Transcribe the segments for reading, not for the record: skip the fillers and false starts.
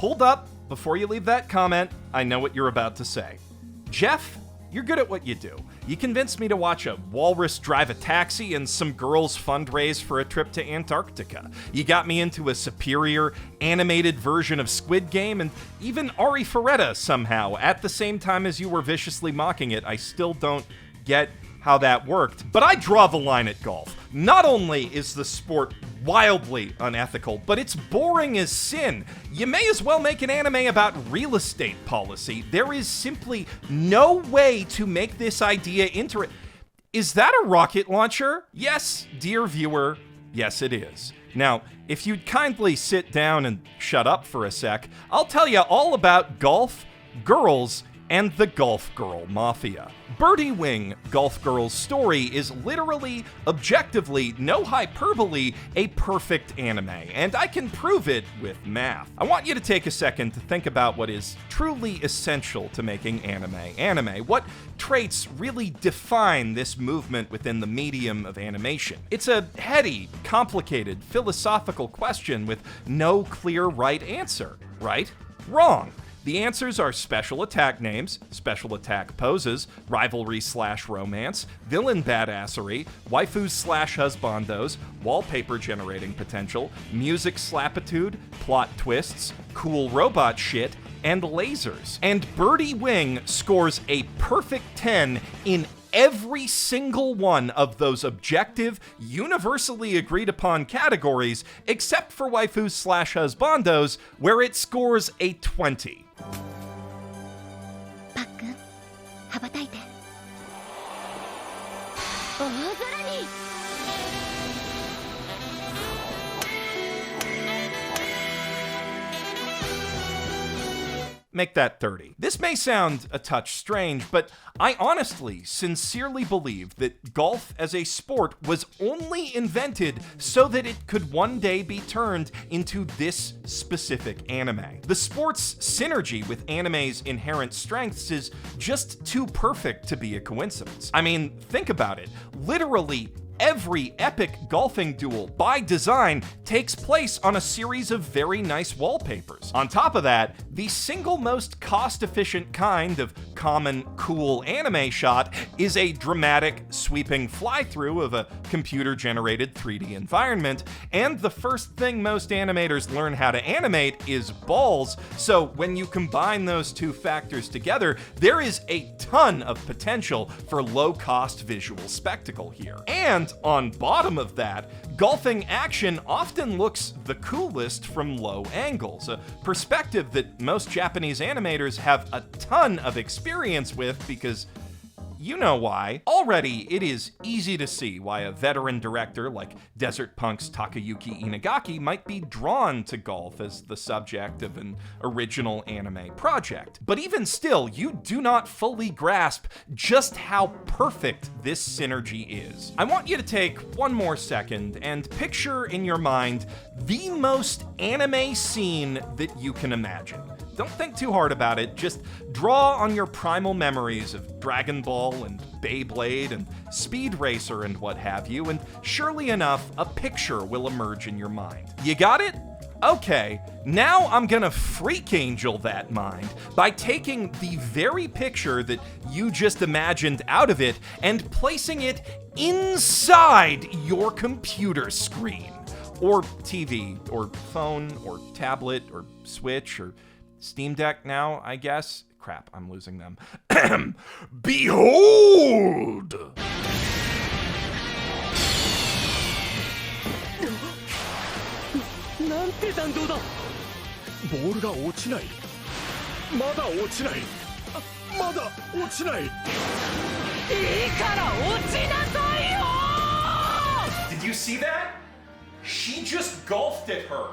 hold up, before you leave that comment, I know what you're about to say. Geoff, you're good at what you do. You convinced me to watch a walrus drive a taxi and some girls fundraise for a trip to Antarctica. You got me into a superior animated version of Squid Game and even Ari Ferretta somehow. At the same time as you were viciously mocking it, I still don't get how that worked. But I draw the line at golf. Not only is the sport wildly unethical, but it's boring as sin. You may as well make an anime about real estate policy. There is simply no way to make this idea interesting. Is that a rocket launcher? Yes, dear viewer, yes it is. Now, if you'd kindly sit down and shut up for a sec, I'll tell you all about golf, girls, and the Golf Girl Mafia. Birdie Wing, Golf Girl's story is literally, objectively, no hyperbole, a perfect anime, and I can prove it with math. I want you to take a second to think about what is truly essential to making anime. What traits really define this movement within the medium of animation? It's a heady, complicated, philosophical question with no clear right answer, right? Wrong. The answers are special attack names, special attack poses, rivalry/romance, villain badassery, waifus/husbandos, wallpaper generating potential, music slappitude, plot twists, cool robot shit, and lasers. And Birdie Wing scores a perfect 10 in every single one of those objective, universally agreed upon categories, except for waifus/husbandos, where it scores a 20. パックン羽ばたいて大空に Make that 30. This may sound a touch strange, but I honestly, sincerely believe that golf as a sport was only invented so that it could one day be turned into this specific anime. The sport's synergy with anime's inherent strengths is just too perfect to be a coincidence. I mean, think about it. Literally, every epic golfing duel, by design, takes place on a series of very nice wallpapers. On top of that, the single most cost-efficient kind of common, cool anime shot is a dramatic, sweeping fly-through of a computer-generated 3D environment, and the first thing most animators learn how to animate is balls, so when you combine those two factors together, there is a ton of potential for low-cost visual spectacle here. And on bottom of that, golfing action often looks the coolest from low angles, a perspective that most Japanese animators have a ton of experience with because you know why. Already, it is easy to see why a veteran director like Desert Punk's Takayuki Inagaki might be drawn to golf as the subject of an original anime project. But even still, you do not fully grasp just how perfect this synergy is. I want you to take one more second and picture in your mind the most anime scene that you can imagine. Don't think too hard about it, just draw on your primal memories of Dragon Ball and Beyblade and Speed Racer and what have you, and surely enough, a picture will emerge in your mind. You got it? Okay, now I'm gonna freak angel that mind by taking the very picture that you just imagined out of it and placing it inside your computer screen. Or TV, or phone, or tablet, or Switch, or Steam Deck now, I guess. Crap, I'm losing them. Behold! なんて弾道だ。ボールが落ちない。まだ落ちない。まだ落ちない。いいから落ちなさいよ。 Did you see that? She just golfed at her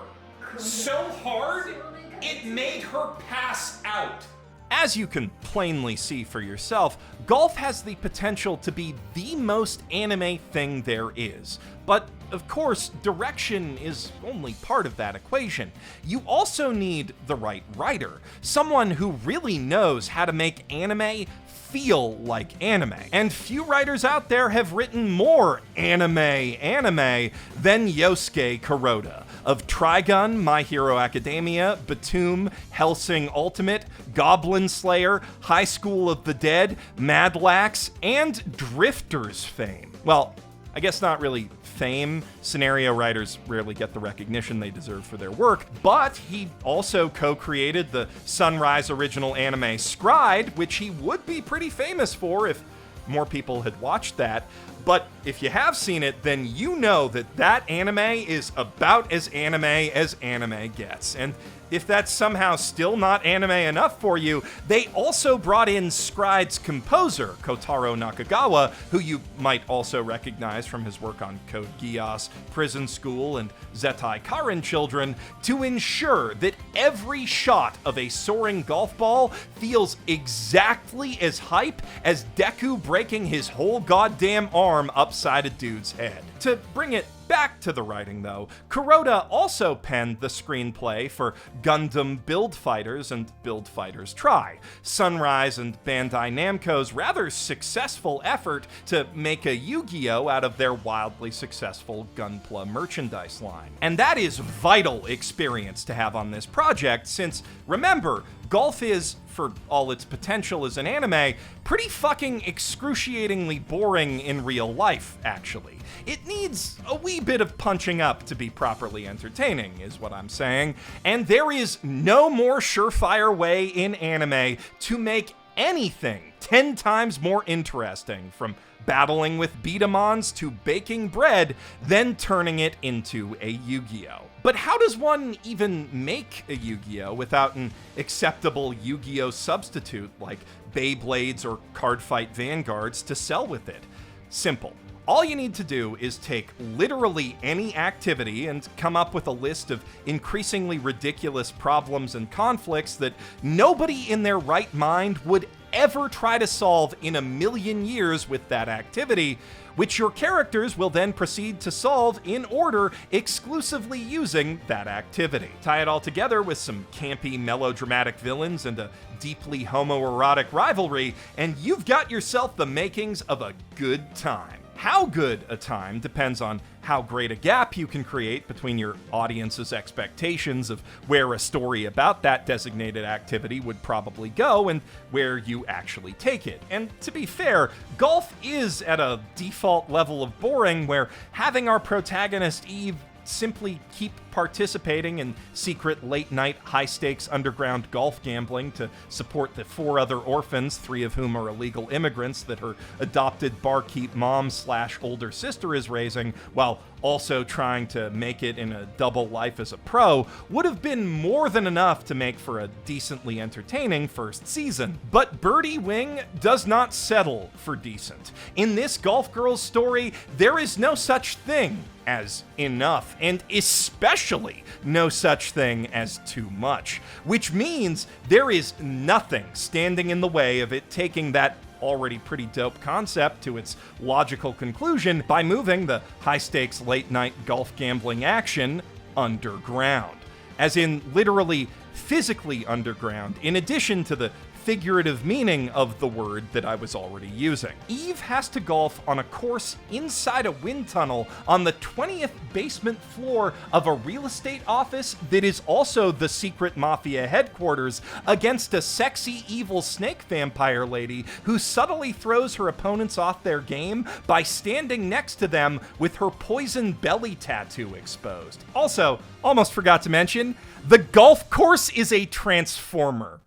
so hard, it made her pass out. As you can plainly see for yourself, golf has the potential to be the most anime thing there is. But of course, direction is only part of that equation. You also need the right writer, someone who really knows how to make anime feel like anime. And few writers out there have written more anime than Yosuke Kuroda of Trigun, My Hero Academia, Batum, Hellsing Ultimate, Goblin Slayer, High School of the Dead, Madlax, and Drifters fame. Well, I guess not really fame. Scenario writers rarely get the recognition they deserve for their work, but he also co-created the Sunrise original anime Scried, which he would be pretty famous for if more people had watched that. But if you have seen it, then you know that that anime is about as anime gets. And if that's somehow still not anime enough for you, they also brought in Scried's composer, Kotaro Nakagawa, who you might also recognize from his work on Code Geass, Prison School, and Zettai Karin Children, to ensure that every shot of a soaring golf ball feels exactly as hype as Deku breaking his whole goddamn arm upside a dude's head. To bring it back to the writing, though, Kuroda also penned the screenplay for Gundam Build Fighters and Build Fighters Try, Sunrise and Bandai Namco's rather successful effort to make a Yu-Gi-Oh! Out of their wildly successful Gunpla merchandise line. And that is vital experience to have on this project, since, remember, golf is, for all its potential as an anime, pretty fucking excruciatingly boring in real life, actually. It needs a wee bit of punching up to be properly entertaining, is what I'm saying, and there is no more surefire way in anime to make anything 10 times more interesting, from battling with beat-em-ons to baking bread, than turning it into a Yu-Gi-Oh! But how does one even make a Yu-Gi-Oh! Without an acceptable Yu-Gi-Oh! Substitute like Beyblades or Cardfight Vanguards to sell with it? Simple. All you need to do is take literally any activity and come up with a list of increasingly ridiculous problems and conflicts that nobody in their right mind would ever try to solve in a million years with that activity, which your characters will then proceed to solve in order exclusively using that activity. Tie it all together with some campy, melodramatic villains and a deeply homoerotic rivalry, and you've got yourself the makings of a good time. How good a time depends on how great a gap you can create between your audience's expectations of where a story about that designated activity would probably go and where you actually take it. And to be fair, golf is at a default level of boring where having our protagonist Eve simply keep participating in secret late-night high-stakes underground golf gambling to support the 4 other orphans, 3 of whom are illegal immigrants that her adopted barkeep mom/older sister is raising, while also trying to make it in a double life as a pro, would have been more than enough to make for a decently entertaining first season. But Birdie Wing does not settle for decent. In this Golf Girls story, there is no such thing as enough, and especially no such thing as too much, which means there is nothing standing in the way of it taking that already pretty dope concept to its logical conclusion by moving the high-stakes late-night golf gambling action underground. As in literally physically underground, in addition to the figurative meaning of the word that I was already using. Eve has to golf on a course inside a wind tunnel on the 20th basement floor of a real estate office that is also the secret Mafia headquarters against a sexy evil snake vampire lady who subtly throws her opponents off their game by standing next to them with her poison belly tattoo exposed. Also, almost forgot to mention, the golf course is a transformer.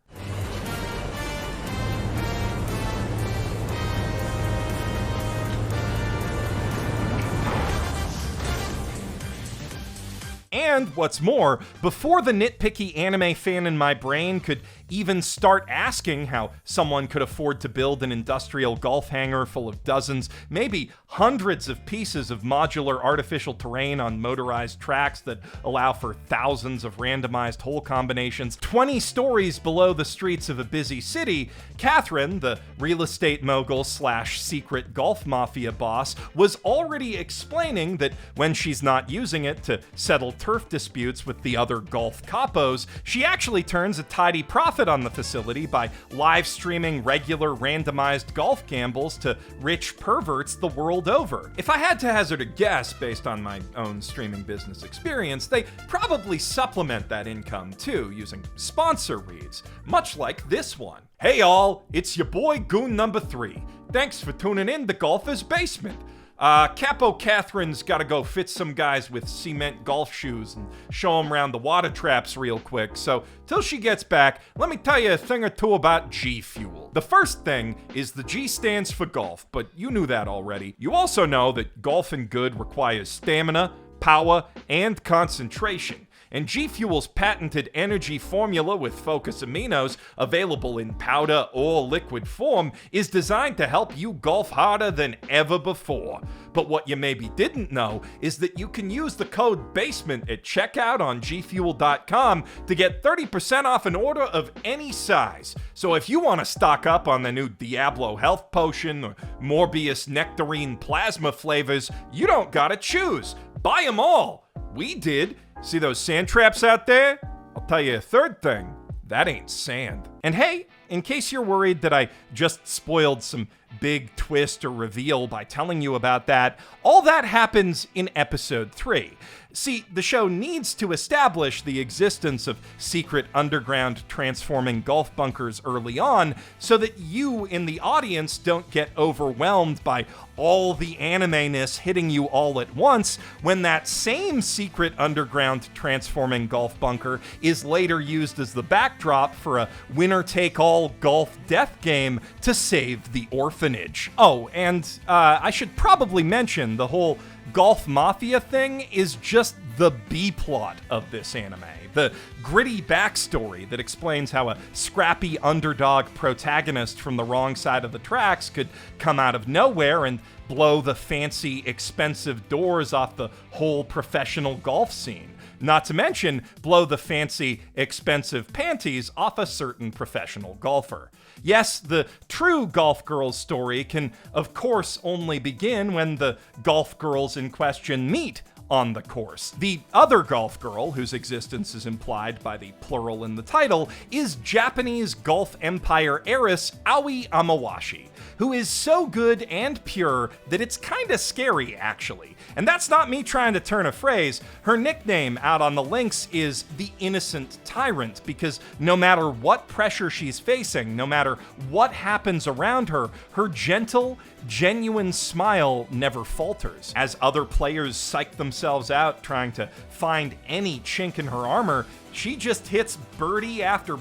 And what's more, before the nitpicky anime fan in my brain could even start asking how someone could afford to build an industrial golf hangar full of dozens, maybe hundreds of pieces of modular artificial terrain on motorized tracks that allow for thousands of randomized hole combinations, 20 stories below the streets of a busy city, Catherine, the real estate mogul slash secret golf mafia boss, was already explaining that when she's not using it to settle turf disputes with the other golf capos, she actually turns a tidy profit on the facility by live streaming regular randomized golf gambles to rich perverts the world over. If I had to hazard a guess based on my own streaming business experience, they probably supplement that income too using sponsor reads, much like this one. Hey all, it's your boy Goon number 3. Thanks for tuning in to Golfer's Basement. Capo Catherine's gotta go fit some guys with cement golf shoes and show them around the water traps real quick, so till she gets back, let me tell you a thing or two about G Fuel. The first thing is the G stands for golf, but you knew that already. You also know that golfing good requires stamina, power, and concentration. And G Fuel's patented energy formula with focus aminos, available in powder or liquid form, is designed to help you golf harder than ever before. But what you maybe didn't know is that you can use the code BASEMENT at checkout on gfuel.com to get 30% off an order of any size. So if you want to stock up on the new Diablo Health Potion or Morbius Nectarine Plasma flavors, you don't gotta choose. Buy them all. We did. See those sand traps out there? I'll tell you a third thing. That ain't sand. And hey, in case you're worried that I just spoiled some big twist or reveal by telling you about that, all that happens in episode 3. See, the show needs to establish the existence of secret underground transforming golf bunkers early on so that you in the audience don't get overwhelmed by all the anime-ness hitting you all at once when that same secret underground transforming golf bunker is later used as the backdrop for a winner-take-all golf death game to save the orphanage. Oh, and I should probably mention the whole golf mafia thing is just the B-plot of this anime. The gritty backstory that explains how a scrappy underdog protagonist from the wrong side of the tracks could come out of nowhere and blow the fancy, expensive doors off the whole professional golf scene. Not to mention, blow the fancy, expensive panties off a certain professional golfer. Yes, the true golf girl's story can, of course, only begin when the golf girls in question meet on the course. The other golf girl, whose existence is implied by the plural in the title, is Japanese golf empire heiress Aoi Amawashi, who is so good and pure that it's kinda scary, actually. And that's not me trying to turn a phrase. Her nickname out on the links is the Innocent Tyrant, because no matter what pressure she's facing, no matter what happens around her, her gentle, genuine smile never falters. As other players psych themselves out trying to find any chink in her armor, she just hits birdie after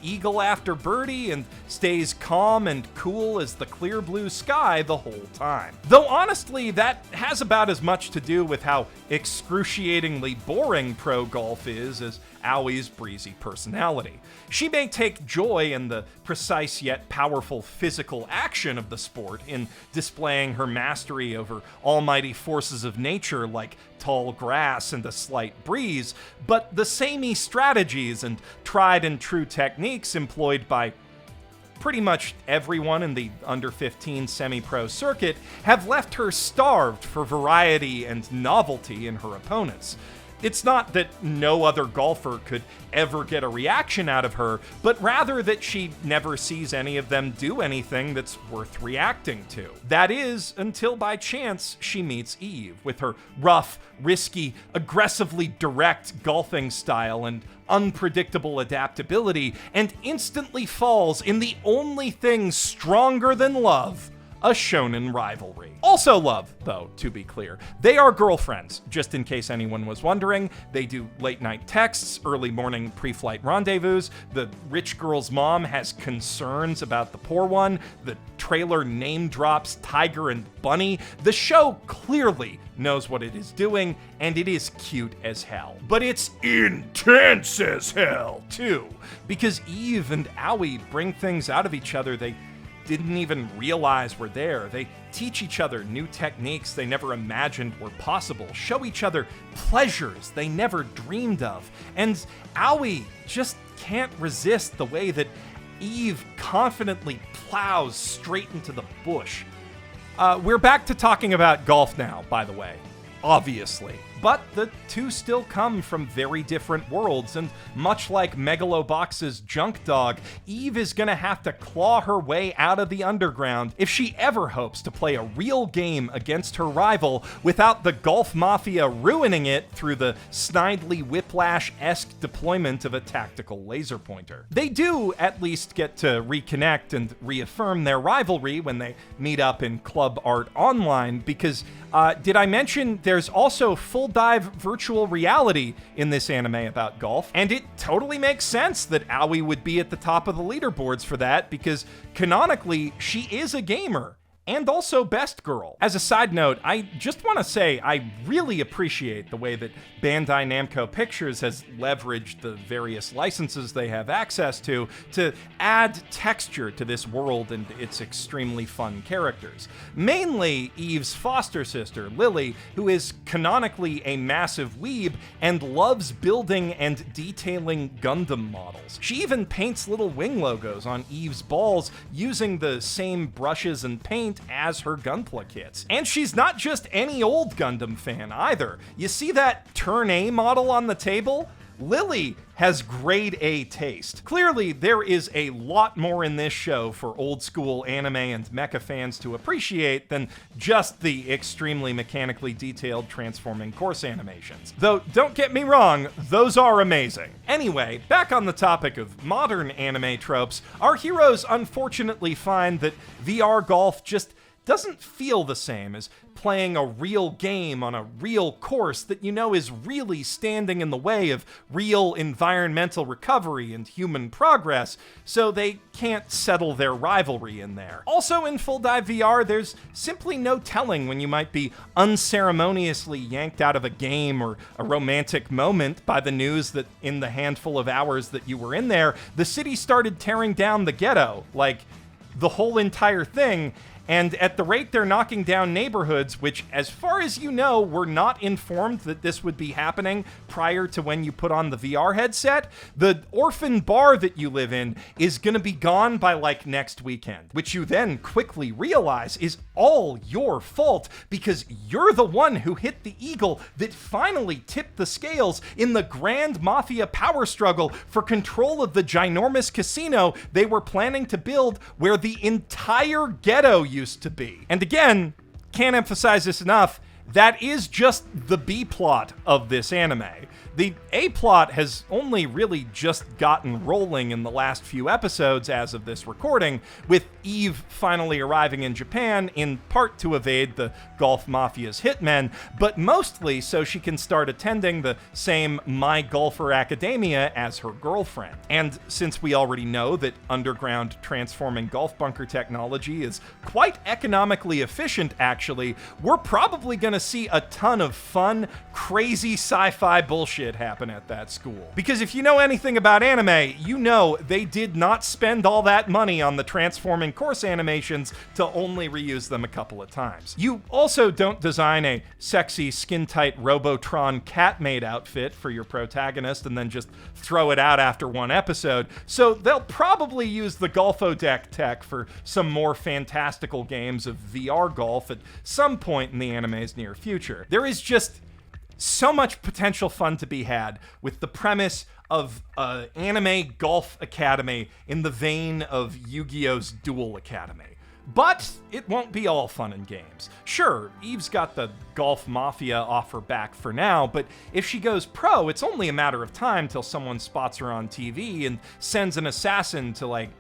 eagle after birdie and stays calm and cool as the clear blue sky the whole time. Though honestly, that has about as much to do with how excruciatingly boring pro golf is as Aoi's breezy personality. She may take joy in the precise yet powerful physical action of the sport, in displaying her mastery over almighty forces of nature like tall grass and a slight breeze, but the samey strategies and tried and true techniques employed by pretty much everyone in the under 15 semi-pro circuit have left her starved for variety and novelty in her opponents. It's not that no other golfer could ever get a reaction out of her, but rather that she never sees any of them do anything that's worth reacting to. That is, until by chance she meets Eve, with her rough, risky, aggressively direct golfing style and unpredictable adaptability, and instantly falls in the only thing stronger than love: a shonen rivalry. Also love, though, to be clear. They are girlfriends, just in case anyone was wondering. They do late night texts, early morning pre-flight rendezvous. The rich girl's mom has concerns about the poor one. The trailer name drops Tiger and Bunny. The show clearly knows what it is doing, and it is cute as hell. But it's intense as hell, too, because Eve and Aoi bring things out of each other they didn't even realize were there. They teach each other new techniques they never imagined were possible, show each other pleasures they never dreamed of, and Aoi just can't resist the way that Eve confidently plows straight into the bush. We're back to talking about golf now, by the way, obviously. But the two still come from very different worlds, and much like Megalobox's Junk Dog, Eve is gonna have to claw her way out of the underground if she ever hopes to play a real game against her rival without the Golf Mafia ruining it through the Snidely Whiplash-esque deployment of a tactical laser pointer. They do at least get to reconnect and reaffirm their rivalry when they meet up in Club Art Online, because did I mention there's also full dive virtual reality in this anime about golf? And it totally makes sense that Aoi would be at the top of the leaderboards for that, because canonically, she is a gamer. And also Best Girl. As a side note, I just want to say I really appreciate the way that Bandai Namco Pictures has leveraged the various licenses they have access to add texture to this world and its extremely fun characters. Mainly Eve's foster sister, Lily, who is canonically a massive weeb and loves building and detailing Gundam models. She even paints little wing logos on Eve's balls using the same brushes and paint as her Gunpla kits. And she's not just any old Gundam fan either. You see that Turn A model on the table? Lily has grade A taste. Clearly, there is a lot more in this show for old school anime and mecha fans to appreciate than just the extremely mechanically detailed transforming course animations. Though, don't get me wrong, those are amazing. Anyway, back on the topic of modern anime tropes, our heroes unfortunately find that VR golf just doesn't feel the same as playing a real game on a real course that you know is really standing in the way of real environmental recovery and human progress, so they can't settle their rivalry in there. Also in Full Dive VR, there's simply no telling when you might be unceremoniously yanked out of a game or a romantic moment by the news that in the handful of hours that you were in there, the city started tearing down the ghetto, like the whole entire thing. And at the rate they're knocking down neighborhoods, which, as far as you know, were not informed that this would be happening prior to when you put on the VR headset, the orphan bar that you live in is gonna be gone by like next weekend, which you then quickly realize is all your fault because you're the one who hit the eagle that finally tipped the scales in the grand Mafia power struggle for control of the ginormous casino they were planning to build where the entire ghetto used to be. And again, can't emphasize this enough, that is just the B plot of this anime. The A plot has only really just gotten rolling in the last few episodes as of this recording, with Eve finally arriving in Japan in part to evade the Golf Mafia's hitmen, but mostly so she can start attending the same My Golfer Academia as her girlfriend. And since we already know that underground transforming golf bunker technology is quite economically efficient actually, we're probably gonna see a ton of fun, crazy sci-fi bullshit happen at that school. Because if you know anything about anime, you know they did not spend all that money on the transforming course animations to only reuse them a couple of times. You also don't design a sexy, skin-tight Robotron cat-maid outfit for your protagonist and then just throw it out after one episode, so they'll probably use the Golfodeck tech for some more fantastical games of VR golf at some point in the anime's near future. There is just so much potential fun to be had with the premise of an anime golf academy in the vein of Yu-Gi-Oh's Duel Academy. But it won't be all fun and games. Sure, Eve's got the Golf Mafia off her back for now, but if she goes pro, it's only a matter of time till someone spots her on TV and sends an assassin to, like,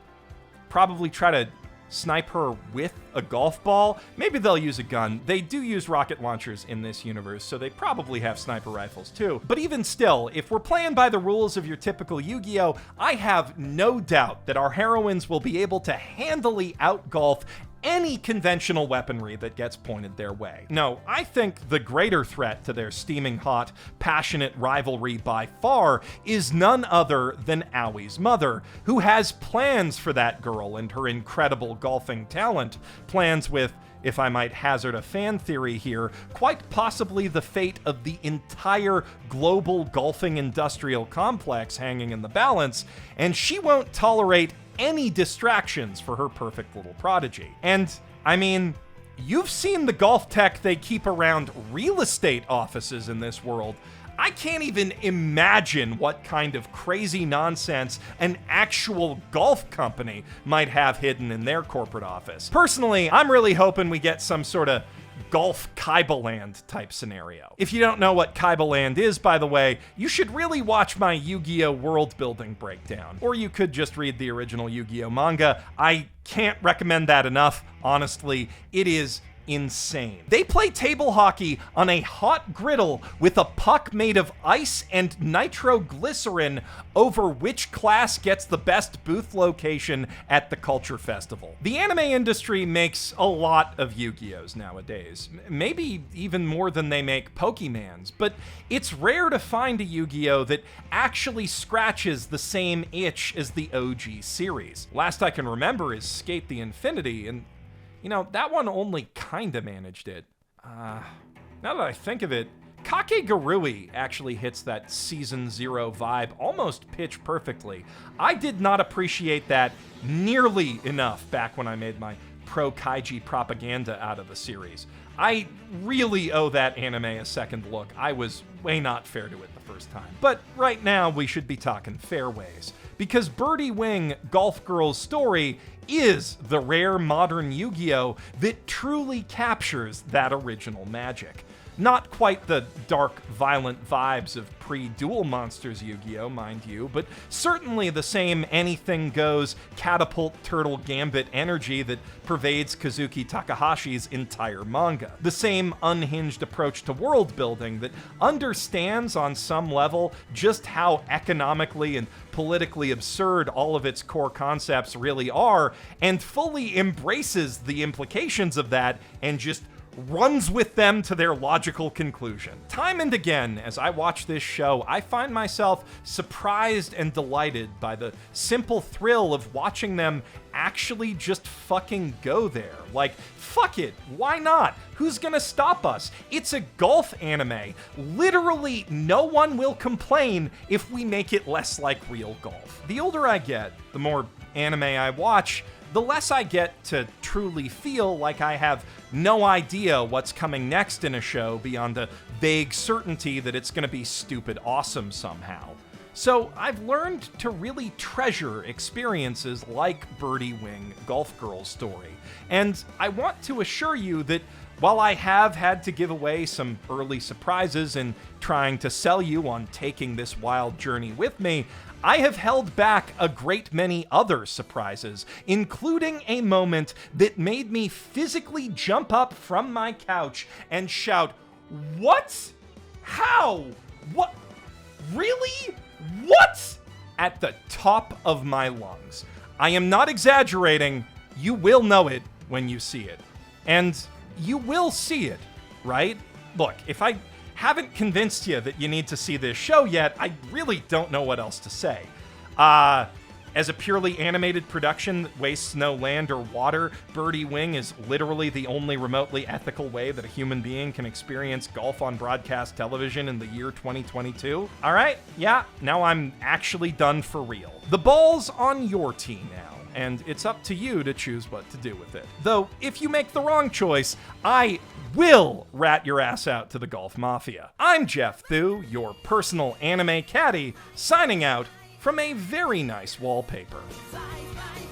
probably try to snipe her with a golf ball. Maybe they'll use a gun. They do use rocket launchers in this universe, so they probably have sniper rifles too. But even still, if we're playing by the rules of your typical Yu-Gi-Oh!, I have no doubt that our heroines will be able to handily outgolf any conventional weaponry that gets pointed their way. No, I think the greater threat to their steaming hot, passionate rivalry by far is none other than Aui's mother, who has plans for that girl and her incredible golfing talent. Plans with, if I might hazard a fan theory here, quite possibly the fate of the entire global golfing industrial complex hanging in the balance, and she won't tolerate any distractions for her perfect little prodigy. And, I mean, you've seen the golf tech they keep around real estate offices in this world. I can't even imagine what kind of crazy nonsense an actual golf company might have hidden in their corporate office. Personally, I'm really hoping we get some sort of golf Kaibaland type scenario. If you don't know what Kaibaland is, by the way, you should really watch my Yu-Gi-Oh! World building breakdown. Or you could just read the original Yu-Gi-Oh! Manga. I can't recommend that enough. Honestly, it is insane. They play table hockey on a hot griddle with a puck made of ice and nitroglycerin over which class gets the best booth location at the Culture Festival. The anime industry makes a lot of Yu-Gi-Ohs nowadays, maybe even more than they make Pokemans, but it's rare to find a Yu-Gi-Oh! That actually scratches the same itch as the OG series. Last I can remember is Skate the Infinity, and you know, that one only kinda managed it. Now that I think of it, Kakegurui actually hits that Season 0 vibe almost pitch perfectly. I did not appreciate that nearly enough back when I made my pro-kaiji propaganda out of the series. I really owe that anime a second look. I was way not fair to it the first time. But right now, we should be talking fairways, because Birdie Wing, Golf Girl's story is the rare modern Yu-Gi-Oh! That truly captures that original magic. Not quite the dark, violent vibes of pre-Duel Monsters Yu-Gi-Oh!, mind you, but certainly the same anything-goes, catapult turtle gambit energy that pervades Kazuki Takahashi's entire manga. The same unhinged approach to world building that understands on some level just how economically and politically absurd all of its core concepts really are, and fully embraces the implications of that and just runs with them to their logical conclusion. Time and again, as I watch this show, I find myself surprised and delighted by the simple thrill of watching them actually just fucking go there. Like, fuck it, why not? Who's gonna stop us? It's a golf anime. Literally no one will complain if we make it less like real golf. The older I get, the more anime I watch, the less I get to truly feel like I have no idea what's coming next in a show beyond a vague certainty that it's gonna be stupid awesome somehow. So I've learned to really treasure experiences like Birdie Wing, Golf Girl's story. And I want to assure you that while I have had to give away some early surprises in trying to sell you on taking this wild journey with me, I have held back a great many other surprises, including a moment that made me physically jump up from my couch and shout, "What? How? What? Really? What?" at the top of my lungs. I am not exaggerating. You will know it when you see it. And you will see it, right? Look, if I haven't convinced you that you need to see this show yet, I really don't know what else to say. As a purely animated production that wastes no land or water, Birdie Wing is literally the only remotely ethical way that a human being can experience golf on broadcast television in the year 2022. All right, yeah, now I'm actually done for real. The ball's on your team now, and it's up to you to choose what to do with it. Though, if you make the wrong choice, I will rat your ass out to the Golf Mafia. I'm Geoff Thew, your personal anime caddy, signing out from a very nice wallpaper. Bye, bye.